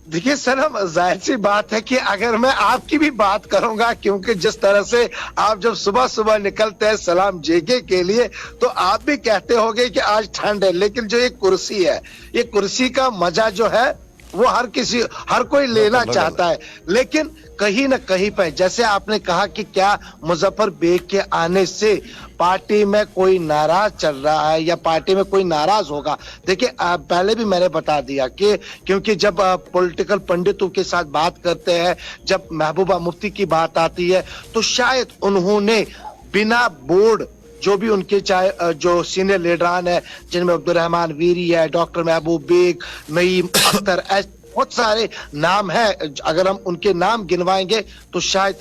देखिए सर, हम जाहिर सी बात है कि अगर मैं आपकी भी बात करूंगा, क्योंकि जिस तरह से आप जब सुबह सुबह निकलते हैं सलाम जेके के लिए तो आप भी कहते होंगे कि आज ठंड है, लेकिन जो ये कुर्सी है, ये कुर्सी का मजा जो है वो हर कोई लेना चाहता है। लेकिन कहीं न कहीं पे जैसे आपने कहा कि क्या मुजफ्फर बेग के आने से पार्टी में कोई नाराज चल रहा है या पार्टी में कोई नाराज होगा। देखिए पहले भी मैंने बता दिया कि क्योंकि जब पॉलिटिकल पंडितों के साथ बात करते हैं, जब महबूबा मुफ्ती की बात आती है तो शायद उन्होंने बिना बोर्ड जो भी उनके चाहे जो सीनियर लीडरान है, जिनमें अब्दुर्रहमान वीरी है, डॉक्टर महबूब बेग, नईम अख्तर, ऐसे बहुत सारे नाम है, अगर हम उनके नाम गिनवाएंगे तो शायद।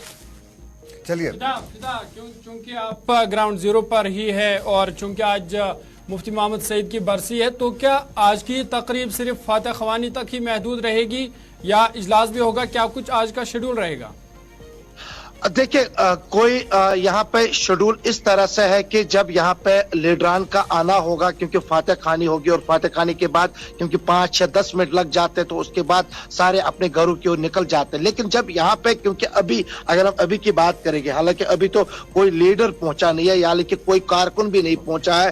चलिए चूंकि आप ग्राउंड जीरो पर ही है और चूंकि आज मुफ्ती मोहम्मद सईद की बरसी है, तो क्या आज की तकरीब सिर्फ फातह ख्वानी तक ही महदूद रहेगी या इजलास भी होगा? क्या कुछ आज का शेड्यूल रहेगा? देखिए कोई यहाँ पे शेड्यूल इस तरह से है कि जब यहाँ पे लीडरान का आना होगा, क्योंकि फातह खानी होगी और फातह खानी के बाद क्योंकि 5 या 10 मिनट लग जाते तो उसके बाद सारे अपने घरों की ओर निकल जाते। लेकिन जब यहाँ पे, क्योंकि अभी अगर हम अभी की बात करेंगे, हालांकि अभी तो कोई लीडर पहुंचा नहीं है, यानी कि कोई कारकुन भी नहीं पहुंचा है,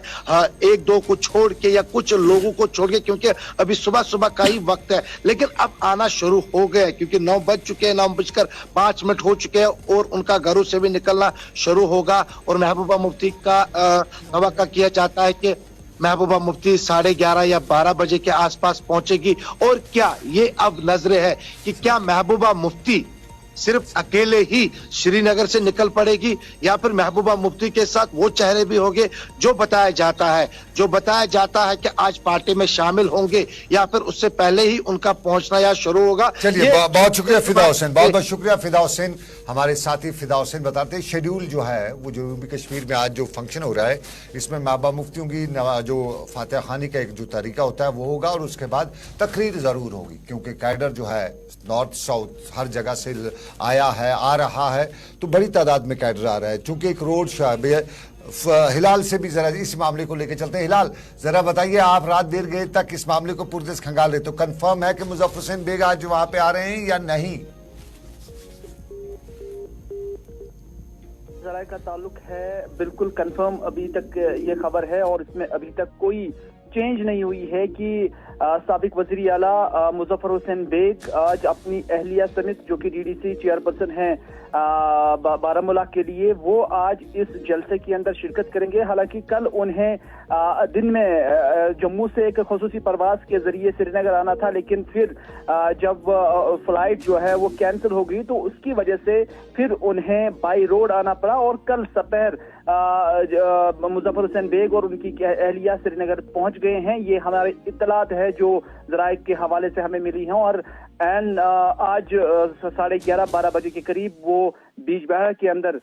एक दो को छोड़ के या कुछ लोगों को छोड़ के, क्योंकि अभी सुबह सुबह का ही वक्त है। लेकिन अब आना शुरू हो गया क्योंकि 9 बज चुके हैं, 9:05 हो चुके हैं और उनका घरों से भी निकलना शुरू होगा। और महबूबा मुफ्ती का तवक्का किया जाता है कि महबूबा मुफ्ती 11:30 या 12 बजे के आसपास पहुंचेगी। और क्या ये अब नजरे है कि क्या महबूबा मुफ्ती सिर्फ अकेले ही श्रीनगर से निकल पड़ेगी या फिर महबूबा मुफ्ती के साथ वो चेहरे भी होंगे जो बताया जाता है कि आज पार्टी में शामिल होंगे या फिर उससे पहले ही उनका पहुंचना या शुरू होगा। चलिए बहुत शुक्रिया फिदा हुसैन, बहुत बहुत शुक्रिया फिदा हुसैन। हमारे साथी फिदा हुसैन बताते हैं शेड्यूल जो है वो जनूबी कश्मीर में आज जो फंक्शन हो रहा है इसमें महबूबा मुफ्तियों की जो फातह खानी का एक जो तरीका होता है वो होगा और उसके बाद तकरीर जरूर होगी, क्योंकि कैडर जो है नॉर्थ साउथ हर जगह से आया है, आ रहा है, तो बड़ी तादाद में कैडर आ रहा है। चूंकि एक रोड शो है, हिलाल से भी जरा इस मामले को लेकर चलते हैं। हिलाल, जरा बताइए, आप रात देर गए तक इस मामले को पुरदेश खंगाल रहे, तो कंफर्म है कि मुजफ्फर हुसैन बेग आज वहां पे आ रहे हैं या नहीं? जराये का ताल्लुक है, बिल्कुल कंफर्म अभी तक ये खबर है और इसमें अभी तक कोई चेंज नहीं हुई है कि साबिक वजीर आला मुजफ्फर हुसैन बेग आज अपनी अहलिया समेत जो कि डीडीसी चेयरपर्सन हैं बारामूला के लिए, वो आज इस जलसे के अंदर शिरकत करेंगे। हालांकि कल उन्हें दिन में जम्मू से एक खुसूसी परवाज के जरिए श्रीनगर आना था, लेकिन फिर जब फ्लाइट जो है वो कैंसिल हो गई तो उसकी वजह से फिर उन्हें बाई रोड आना पड़ा और कल दोपहर मुजफ्फर हुसैन बेग और उनकी अहलिया श्रीनगर पहुंच गए हैं। ये हमारे इत्तलात है जो जराए के हवाले से हमें मिली हैं। और आज 11:30-12 बजे के करीब वो बीजबेहरा के अंदर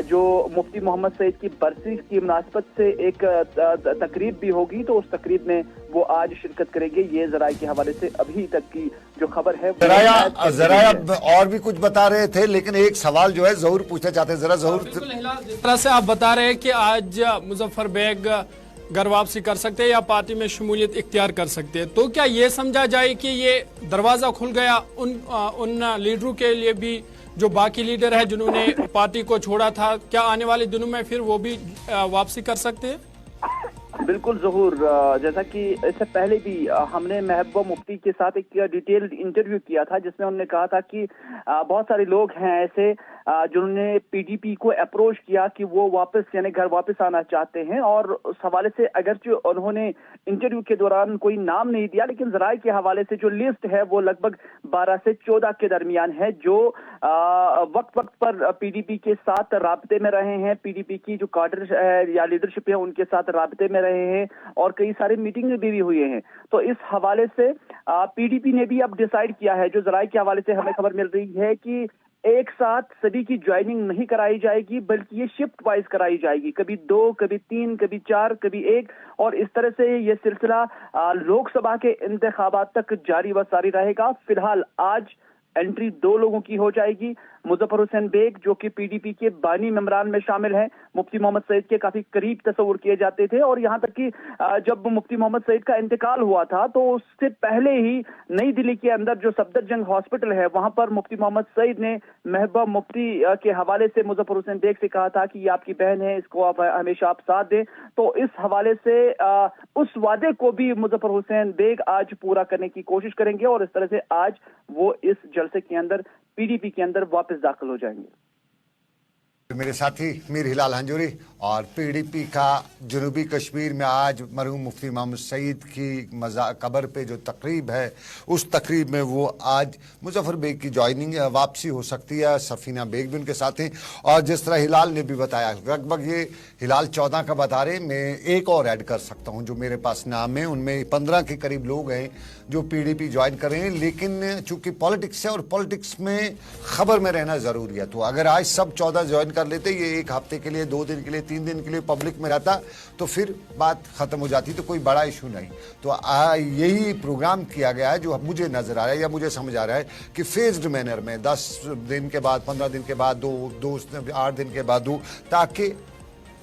जो मुफ्ती मोहम्मद सईद की बरसी की मुनासबत से एक तकरीब भी होगी, तो उस तकरीब में वो आज शिरकत करेंगे। ये जराए के हवाले से अभी तक की जो खबर है। जराया और भी कुछ बता रहे थे, लेकिन एक सवाल जो है जरूर पूछना चाहते हैं, जरा जरूर। जिस तरह से आप बता रहे हैं कि आज मुजफ्फर बेग घर वापसी कर सकते हैं या पार्टी में शमूलियत इख्तियार कर सकते हैं, तो क्या ये समझा जाए कि ये दरवाजा खुल गया उन लीडरों के लिए भी जो बाकी लीडर है जिन्होंने पार्टी को छोड़ा था? क्या आने वाले दिनों में फिर वो भी वापसी कर सकते हैं? बिल्कुल ज़हूर, जैसा कि इससे पहले भी हमने महबूबा मुफ्ती के साथ एक डिटेल्ड इंटरव्यू किया था जिसमें उन्होंने कहा था कि बहुत सारे लोग हैं ऐसे जिन्होंने पीडीपी को अप्रोच किया कि वो वापस यानी घर वापस आना चाहते हैं। और उस हवाले से अगरचे उन्होंने इंटरव्यू के दौरान कोई नाम नहीं दिया, लेकिन जराए के हवाले से जो लिस्ट है वो लगभग 12 से 14 के दरमियान है जो वक्त वक्त पर पीडीपी के साथ राब्ते में रहे हैं, पीडीपी की जो काडर या लीडरशिप है उनके साथ राब्ते में रहे हैं और कई सारे मीटिंग भी हुए हैं। तो इस हवाले से पीडीपी ने भी अब डिसाइड किया है, जो जराए के हवाले से हमें खबर मिल रही है कि एक साथ सभी की ज्वाइनिंग नहीं कराई जाएगी, बल्कि ये शिफ्ट वाइज कराई जाएगी, कभी 2, कभी 3, कभी 4, कभी 1, और इस तरह से ये सिलसिला लोकसभा के इंतखाबात तक जारी व सारी रहेगा। फिलहाल आज एंट्री 2 लोगों की हो जाएगी। मुजफ्फर हुसैन बेग जो कि पीडीपी के बानी मेंबरान में शामिल हैं, मुफ्ती मोहम्मद सईद के काफी करीब तस्वुर किए जाते थे और यहाँ तक कि जब मुफ्ती मोहम्मद सईद का इंतकाल हुआ था तो उससे पहले ही नई दिल्ली के अंदर जो सफदरजंग हॉस्पिटल है वहां पर मुफ्ती मोहम्मद सईद ने महबूबा मुफ्ती के हवाले से मुजफ्फर हुसैन बेग से कहा था कि ये आपकी बहन है, इसको आप हमेशा आप साथ दें। तो इस हवाले से उस वादे को भी मुजफ्फर हुसैन बेग आज पूरा करने की कोशिश करेंगे और इस तरह से आज वो इस जलसे के अंदर पीडीपी के अंदर वापस दाखिल हो जाएंगे। मेरे साथी मीर हिलाल हंजूरी और पीडीपी का जनूबी कश्मीर में आज मरहूम मुफ्ती मोहम्मद सईद की कब्र पे जो तकरीब है, उस तकरीब में वो आज मुजफ्फर बेग की ज्वाइनिंग वापसी हो सकती है। सफीना बेग भी उनके साथ हैं और जिस तरह हिलाल ने भी बताया, लगभग ये हिलाल 14 का बता रहे, मैं एक और ऐड कर सकता हूँ जो मेरे पास नाम है, उनमें 15 के करीब लोग हैं जो पीडीपी ज्वाइन कर रहे हैं। लेकिन चूंकि पॉलिटिक्स है और पॉलिटिक्स में खबर में रहना जरूरी है, तो अगर आज सब 14 ज्वाइन कर लेते, ये एक हफ्ते के लिए, 2 दिन के लिए, 3 दिन के लिए पब्लिक में रहता, तो फिर बात खत्म हो जाती, तो कोई बड़ा इशू नहीं। तो यही प्रोग्राम किया गया है जो मुझे नजर आ रहा है या मुझे समझ आ रहा है कि फेज्ड मैनर में 10 दिन के बाद, 15 दिन के बाद, 8 दिन के बाद, ताकि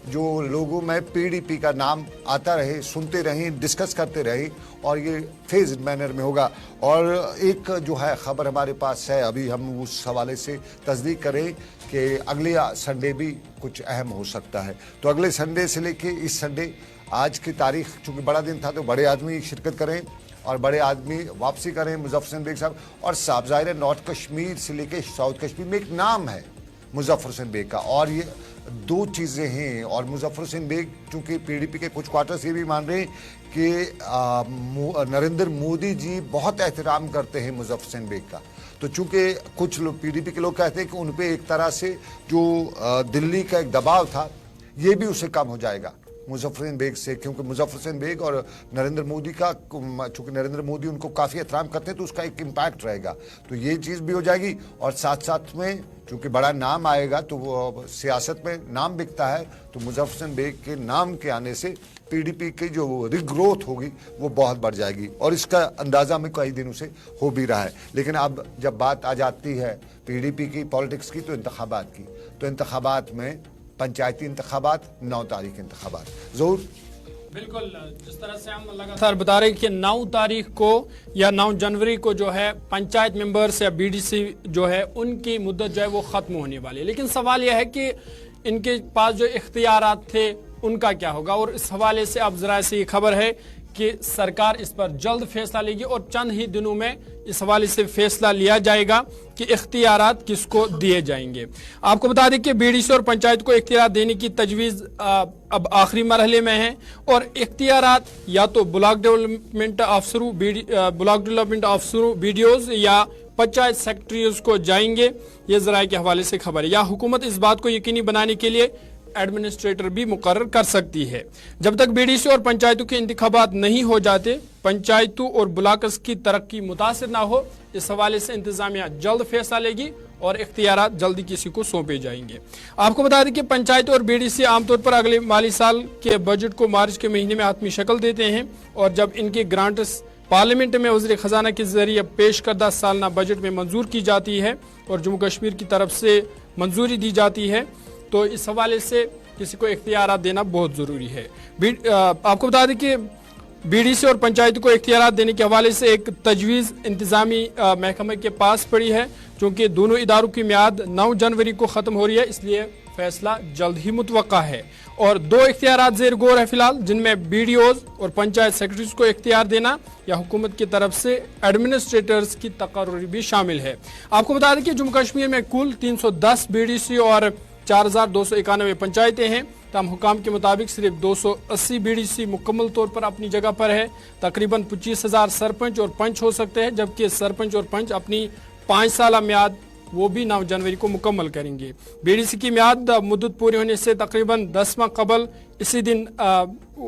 जो लोगों में पीडीपी का नाम आता रहे, सुनते रहें, डिस्कस करते रहे, और ये फेज्ड मैनर में होगा। और एक जो है खबर हमारे पास है, अभी हम उस हवाले से तस्दीक करें कि अगले संडे भी कुछ अहम हो सकता है। तो अगले संडे से लेके इस संडे, आज की तारीख चूँकि बड़ा दिन था तो बड़े आदमी शिरकत करें और बड़े आदमी वापसी करें, मुजफ्फर हुसैन बेग साहब। और साहब ज़ाहिर है नॉर्थ कश्मीर से लेके साउथ कश्मीर में एक नाम है मुजफ्फर हुसैन बेग का, और ये 2 चीज़ें हैं। और मुजफ्फर हुसैन बेग चूँकि पीडीपी के कुछ क्वार्टर्स ये भी मान रहे हैं कि नरेंद्र मोदी जी बहुत एहतराम करते हैं मुजफ्फर हुसैन बेग का, तो चूँकि कुछ लोग पीडीपी के लोग कहते हैं कि उन पे एक तरह से जो दिल्ली का एक दबाव था ये भी उससे कम हो जाएगा मुजफ्फर हुसैन बेग से, क्योंकि मुजफ्फर हुसैन बेग और नरेंद्र मोदी का, चूँकि नरेंद्र मोदी उनको काफ़ी एहतराम करते हैं तो उसका एक इम्पैक्ट रहेगा, तो ये चीज़ भी हो जाएगी। और साथ साथ में चूँकि बड़ा नाम आएगा तो वो सियासत में नाम बिकता है, तो मुजफ्फर हुसैन बेग के नाम के आने से पीडीपी की जो रिग्रोथ होगी वो बहुत बढ़ जाएगी, और इसका अंदाज़ा में कई दिनों से हो भी रहा है। लेकिन अब जब बात आ जाती है पीडीपी की पॉलिटिक्स की, तो इंतखाबात की, तो इंतखाबात में पंचायती इंतखाबात, 9 तारीख इंतखाबात जरूर। बिल्कुल, जिस तरह से हम लगातार बता रहे हैं कि 9 तारीख को या 9 जनवरी को जो है पंचायत मेंबर्स या बीडीसी जो है उनकी मुद्दत जो है वो खत्म होने वाली है। लेकिन सवाल यह है कि इनके पास जो इख्तियारात थे उनका क्या होगा, और इस हवाले से अब जरा से ये खबर है कि सरकार इस पर जल्द फैसला लेगी और चंद ही दिनों में इस हवाले से फैसला लिया जाएगा कि इख्तियारात किसको दिए जाएंगे। आपको बता दें कि बीडीसी और पंचायत को इख्तियार देने की तजवीज़ अब आखिरी मरहले में है और इख्तियारात या तो ब्लॉक डेवलपमेंट अफसरों BDOs या पंचायत सेक्रेटरीज को जाएंगे। ये जराये के हवाले से खबर है। या हुकूमत इस बात को यकीनी बनाने के लिए एडमिनिस्ट्रेटर भी मुकर्रर कर सकती है। जब तक बीडीसी और पंचायतों के इंतखाबात नहीं हो जाते, पंचायतों और ब्लॉक्स की तरक्की मुतासिर ना हो, इस हवाले से इंतजामिया जल्द फैसला लेगी और इख्तियारात जल्दी किसी को सौंपे जाएंगे। आपको बता दें कि पंचायत और बीडीसी आमतौर पर अगले माली साल के बजट को मार्च के महीने में हतमी शक्ल देते हैं और जब इनकी ग्रांट्स पार्लियामेंट में वज़ीर खजाना के जरिए पेश करदा सालाना बजट में मंजूर की जाती है और जम्मू कश्मीर की तरफ से मंजूरी दी जाती है, तो इस हवाले से किसी को इख्तियारात देना बहुत ज़रूरी है। आपको बता दें कि बीडीसी और पंचायत को इख्तियारात देने के हवाले से एक तजवीज़ इंतज़ामी महकमे के पास पड़ी है, क्योंकि दोनों इदारों की मियाद 9 जनवरी को ख़त्म हो रही है, इसलिए फैसला जल्द ही मुतवक्का है। और 2 इख्तियारात ज़ेर गौर है फिलहाल, जिनमें BDOs और पंचायत सेक्रेटरीज को इख्तियार देना या हुकूमत की तरफ से एडमिनिस्ट्रेटर्स की तकर्री भी शामिल है। आपको बता दें कि जम्मू कश्मीर में कुल 310 BDC और 4291 पंचायतें हैं। तमाम हुकाम के मुताबिक सिर्फ 280 BDC मुकम्मल तौर पर अपनी जगह पर है। तकरीबन 25,000 सरपंच और पंच हो सकते हैं, जबकि सरपंच और पंच अपनी 5 साल म्याद वो भी 9 जनवरी को मुकम्मल करेंगे। BDC की म्याद मुद्दत पूरी होने से तकरीबन 10 माह कबल इसी दिन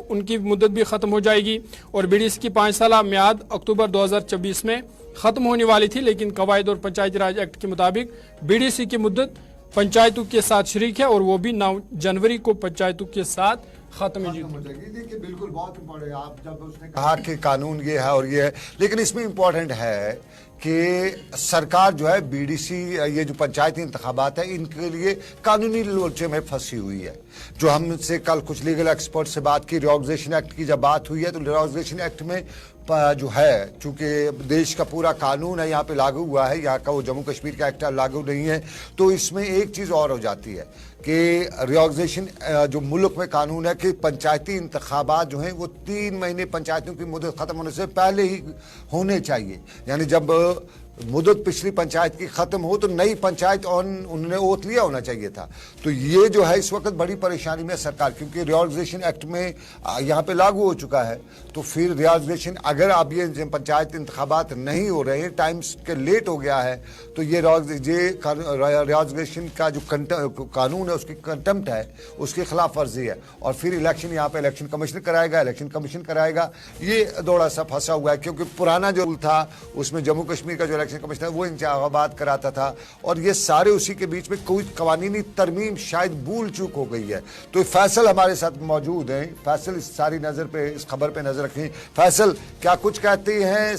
उनकी मुद्दत भी ख़त्म हो जाएगी और BDC की 5 साल म्याद अक्टूबर 2024 में ख़त्म होने वाली थी, लेकिन कवायद और पंचायती राज एक्ट के मुताबिक BDC की मुद्दत पंचायतों के साथ शरीक है और वो भी 9 जनवरी को पंचायतों के साथ खत्म हो जाएगी। देखिए बिल्कुल बहुत इम्पोर्टेंट है, आप जब उसने कहा कि कानून ये है और ये है, लेकिन इसमें इम्पोर्टेंट है कि सरकार जो है BDC ये जो पंचायती इंतखाबात है इनके लिए कानूनी लोचे में फंसी हुई है। जो हमसे कल कुछ लीगल एक्सपर्ट से बात की, रिऑर्गनाइजेशन एक्ट की जब बात हुई है तो रिऑर्गनाइजेशन एक्ट में जो है, चूंकि देश का पूरा कानून है यहाँ पे लागू हुआ है, यहाँ का वो जम्मू कश्मीर का एक्ट लागू नहीं है, तो इसमें एक चीज़ और हो जाती है कि रिऑर्गनाइजेशन जो मुल्क में कानून है कि पंचायती इंतखाबात जो हैं वो 3 महीने पंचायतों की मुद्दत ख़त्म होने से पहले ही होने चाहिए। यानी जब मुद्दत पिछली पंचायत की ख़त्म हो तो नई पंचायत उन्होंने ओथ लिया होना चाहिए था। तो ये जो है इस वक्त बड़ी परेशानी में सरकार, क्योंकि रिऑर्गनाइजेशन एक्ट में यहाँ पे लागू हो चुका है, तो फिर रिऑर्गनाइजेशन अगर अब ये पंचायत इंतखाबात नहीं हो रहे हैं, टाइम्स के लेट हो गया है, तो ये रिऑर्गनाइजेशन का जो कानून है उसकी कंटेम्प्ट है, उसकी खिलाफ वर्जी है। और फिर इलेक्शन यहाँ पे इलेक्शन कमीशन कराएगा, ये दौड़ा सा फंसा हुआ है, क्योंकि पुराना जो रूल था उसमें जम्मू कश्मीर का जो इलेक्शन कमिश्नर वो इंतखाबात कराता था और ये सारे उसी के बीच में कोई कवानीनी तरमीम शायद भूल चूक हो गई है। तो फैसल हमारे साथ मौजूद हैं। फैसल इस सारी नज़र पे, इस खबर पे नज़र रखें। फैसल, क्या कुछ कहते हैं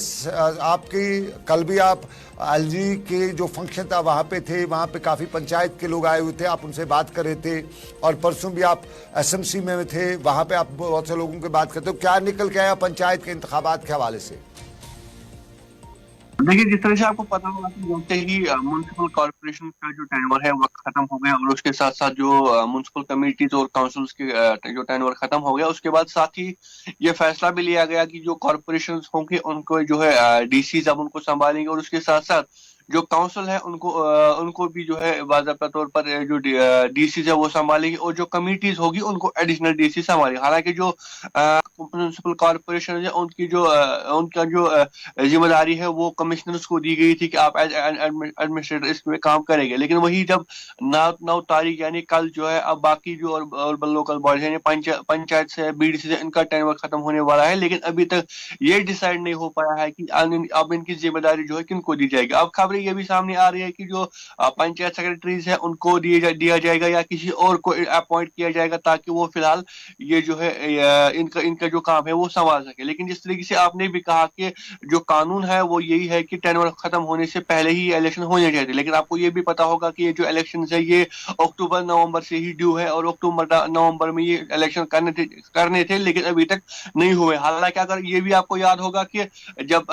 आपकी? कल भी आप LG के जो फंक्शन था वहाँ पे थे, वहाँ पे काफ़ी पंचायत के लोग आए हुए थे, आप उनसे बात कर रहे थे, और परसों भी आप SMC में थे, वहाँ पे आप बहुत से लोगों की बात करते हो। क्या निकल के आया पंचायत के इंतखाबात के हवाले से? देखिए, जिस तरह से आपको पता होगा कि जैसे ही म्युनिसिपल कॉर्पोरेशन का जो टेन्योर है वो खत्म हो गया और उसके साथ साथ जो म्युनिसिपल कमेटीज और काउंसिल्स के जो टेन्योर खत्म हो गया, उसके बाद साथ ही ये फैसला भी लिया गया कि जो कॉर्पोरेशन होंगे उनको जो है DCs अब उनको संभालेंगे और उसके साथ साथ जो काउंसिल है उनको भी जो है बाज़ाब्ता तौर पर जो DCs है वो संभालेगी और जो कमिटीज होगी उनको एडिशनल DC संभालेगी। हालांकि जो म्युनिसिपल कॉर्पोरेशन है उनका जो जिम्मेदारी है वो कमिश्नर्स को दी गई थी कि आप एज एडमिनिस्ट्रेटर इसमें काम करेंगे, लेकिन वही जब 9 तारीख यानी कल जो है अब बाकी जो और लोकल बॉडीज यानी पंचायत से BDC से इनका टेन्योर खत्म होने वाला है, लेकिन अभी तक ये डिसाइड नहीं हो पाया है कि अब इनकी जिम्मेदारी जो है किनको दी जाएगी। अब खबर ये भी सामने आ रही है कि जो पंचायत सेक्रेटरीज है उनको दिया जाएगा या किसी और को अपॉइंट किया जाएगा ताकि वो फिलहाल ये जो है इनका जो काम है वो संभाल सके। लेकिन जिस तरीके से आपने भी कहा कि जो कानून है वो यही है कि टेन्योर खत्म होने से पहले ही इलेक्शन होने चाहिए, लेकिन आपको ये भी पता होगा कि ये जो इलेक्शन है ये अक्टूबर-नवंबर से ही ड्यू है और अक्टूबर-नवंबर में ये इलेक्शन करने थे लेकिन अभी तक नहीं हुए। हालांकि अगर ये भी आपको याद होगा कि जब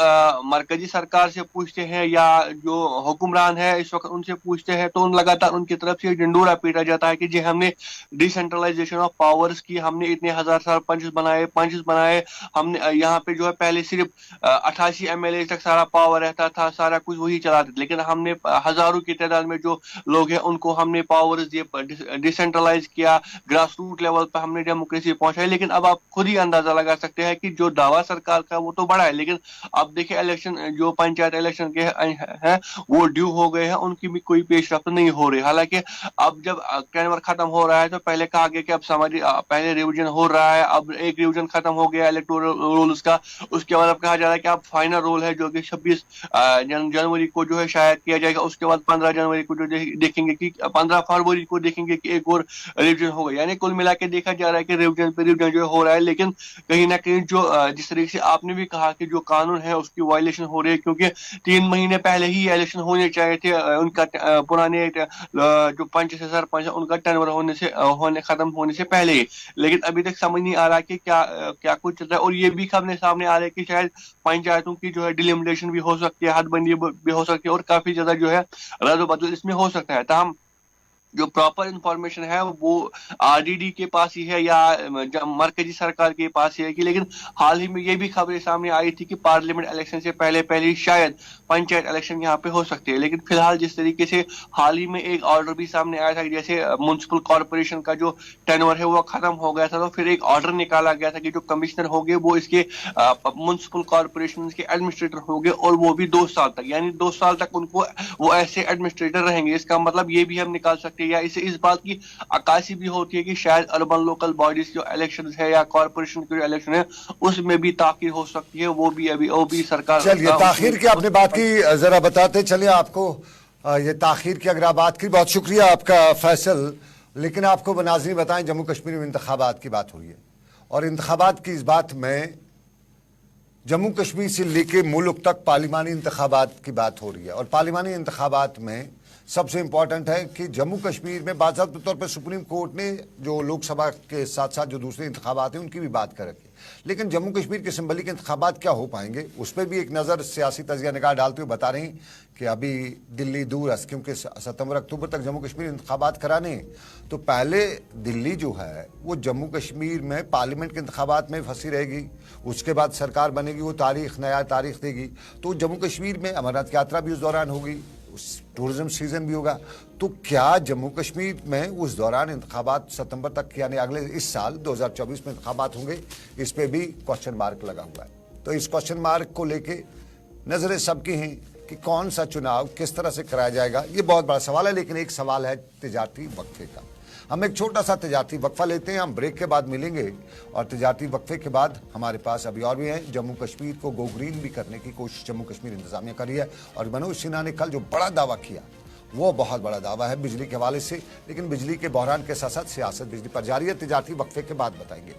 मरकजी सरकार से पूछते हैं या जो हुक्मरान है इस वक्त उनसे पूछते हैं तो लगातार उनकी तरफ से डंडोरा पीटा जाता है कि जी हमने डिसेंट्रलाइजेशन ऑफ पावर्स की, हमने इतने 1000 सरपंच बनाए, पंचेस बनाए हमने। यहाँ पे जो है पहले सिर्फ 88 MLA तक सारा पावर रहता था, सारा कुछ वही चलाते थे, लेकिन हमने हजारों की तादाद में जो लोग हैं उनको हमने पावर्स दिए, डिसेंट्रलाइज किया, ग्रास रूट लेवल पर हमने डेमोक्रेसी पहुंचाई। लेकिन अब आप खुद ही अंदाजा लगा सकते हैं कि जो दावा सरकार का वो तो बड़ा है, लेकिन अब देखिए इलेक्शन जो पंचायत इलेक्शन के हैं वो ड्यू हो गए हैं, उनकी भी कोई पेशरफ्त नहीं हो रही। हालांकि अब जब टेनवर खत्म हो रहा है तो पहले कहा गया कि अब समाजी पहले रिवीजन हो रहा है, अब एक रिवीजन खत्म हो गया इलेक्टोरल रोल्स का, उसके बाद अब कहा जा रहा है कि अब फाइनल रोल है जो कि 26 जनवरी को जो है शायद किया जाएगा। उसके बाद 15 जनवरी को जो देखेंगे कि 15 फरवरी को देखेंगे कि एक और रिवीजन होगा। यानी कुल मिला के देखा जा रहा है कि रिवीजन पे रिवीजन जो हो रहा है, लेकिन कहीं ना कहीं जो जिस तरीके से आपने भी कहा कि जो कानून है उसकी वायलेशन हो रही है, क्योंकि 3 महीने पहले ही इलेक्शन होने चाहिए थे। उनका पुराने जो पंच से सरपंच उनका टर्नओवर खत्म होने से पहले ही, लेकिन अभी तक समझ नहीं आ रहा कि क्या कुछ चल रहा है। और ये भी खबरें सामने आ रही है कि शायद पंचायतों की जो है डिलिमिटेशन भी हो सकती है, हदबंदी भी हो सकती है, और काफी ज्यादा जो है रद्द-बदल इसमें हो सकता है। तमाम जो प्रॉपर इंफॉर्मेशन है वो RDD के पास ही है या मरकजी सरकार के पास ही है कि, लेकिन हाल ही में ये भी खबरें सामने आई थी कि पार्लियामेंट इलेक्शन से पहले शायद पंचायत इलेक्शन यहाँ पे हो सकते हैं। लेकिन फिलहाल जिस तरीके से हाल ही में एक ऑर्डर भी सामने आया था, जैसे म्युनिसिपल कॉर्पोरेशन का जो टेन्योर है वो खत्म हो गया था, तो फिर एक ऑर्डर निकाला गया था कि जो कमिश्नर होंगे वो इसके म्युनिसिपल कॉर्पोरेशन के एडमिनिस्ट्रेटर होंगे, और वो भी 2 साल तक, यानी 2 साल तक उनको वो ऐसे एडमिनिस्ट्रेटर रहेंगे। इसका मतलब ये भी हम निकाल सकते या इसे इस बात की आकाशी भी होती है कि शायद अर्बन लोकल बॉडीज जो इलेक्शन है या कॉर्पोरेशन के जो इलेक्शन है उसमें भी ताखीर हो सकती है। वो भी सरकार। चलिए, ताखीर की आपने बात की, जरा बताते चलिए आपको ये ताखीर की अगर आप बात की, बहुत शुक्रिया आपका फैसल। लेकिन आपको नाज़रीन बताएं, जम्मू कश्मीर में इंतखाबात की बात हो रही है, और इंतखाबात की इस बात में जम्मू कश्मीर से लेके मुल्क तक पार्लिमानी इंतखाबात की बात हो रही है। और पार्लिमानी इंतखाबात में सबसे इंपॉर्टेंट है कि जम्मू कश्मीर में बाकायदा तौर पर सुप्रीम कोर्ट ने जो लोकसभा के साथ साथ जो दूसरे इंतखाबात हैं उनकी भी बात कर रखी है, लेकिन जम्मू कश्मीर के असम्बली के इंतखाबात क्या हो पाएंगे उस पर भी एक नज़र सियासी तजिया निगाह डालते हुए बता रही कि अभी दिल्ली दूर है, क्योंकि सितंबर अक्टूबर तक जम्मू कश्मीर इंतखाबात कराने, तो पहले दिल्ली जो है वो जम्मू कश्मीर में पार्लियामेंट के इंतखाबात में फंसी रहेगी, उसके बाद सरकार बनेगी, वो नया तारीख देगी, तो जम्मू कश्मीर में अमरनाथ यात्रा भी उस दौरान होगी, टूरिज्म सीजन भी होगा। तो क्या जम्मू कश्मीर में उस दौरान इंतखाबात सितंबर तक यानी अगले इस साल 2024 में इंतखाबात होंगे, इस पे भी क्वेश्चन मार्क लगा हुआ है। तो इस क्वेश्चन मार्क को लेके नजरें सबकी हैं कि कौन सा चुनाव किस तरह से कराया जाएगा, ये बहुत बड़ा सवाल है। लेकिन एक सवाल है तिजारती वक्फे का। हम एक छोटा सा तिजारती वक्फा लेते हैं, हम ब्रेक के बाद मिलेंगे, और तिजारती वक्फे के बाद हमारे पास अभी और भी है। जम्मू कश्मीर को गो ग्रीन भी करने की कोशिश जम्मू कश्मीर इंतजामिया कर रही है, और मनोज सिन्हा ने कल जो बड़ा दावा किया वो बहुत बड़ा दावा है बिजली के हवाले से, लेकिन बिजली के बहरान के साथ साथ सियासत बिजली पर जारी है। तिजारती वक्फे के बाद बताएंगे।